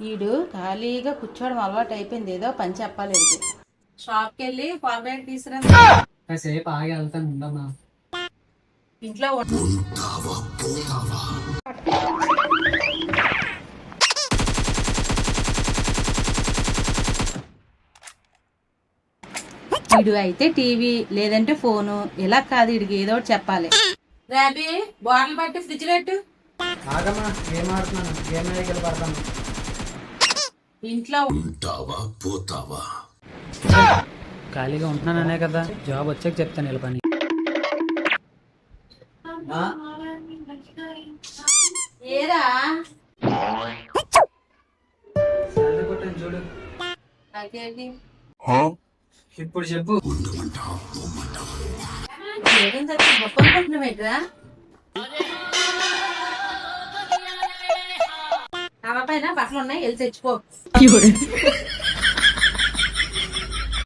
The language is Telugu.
వీడు ఖాళీగా కూర్చోవడం అలవాటు అయిపోయింది. ఏదో పని చెప్పాలి. షాప్కి వెళ్ళి పవర్ బ్యాంక్ తీసుకురా. కాసేపు ఆగి వెళ్తాను ఉండమ్మా. ఇంట్లో వీడు అయితే టీవీ లేదంటే ఫోను. ఇలా కాదు, వీడికి ఏదో ఒకటి చెప్పాలి. రాబీ బాటిల్ పట్టి ఫ్రిడ్జ్ పెట్టు. ఆగమ్మా, గేమ్ ఆడుతున్నాను. గేమ్ దగ్గర పడతాను. ఇంట్లో ఖాళీగా ఉంటున్నాననే కదా, జాబ్ వచ్చాక చెప్తాను ఇలా పని. ఏరా చూడు అదేంటి ఇప్పుడు చెప్పు. గొప్పనుకుంటున్నావేట్రా? పైన బట్టలు ఉన్నాయి, వెళ్ళి తెచ్చుకో.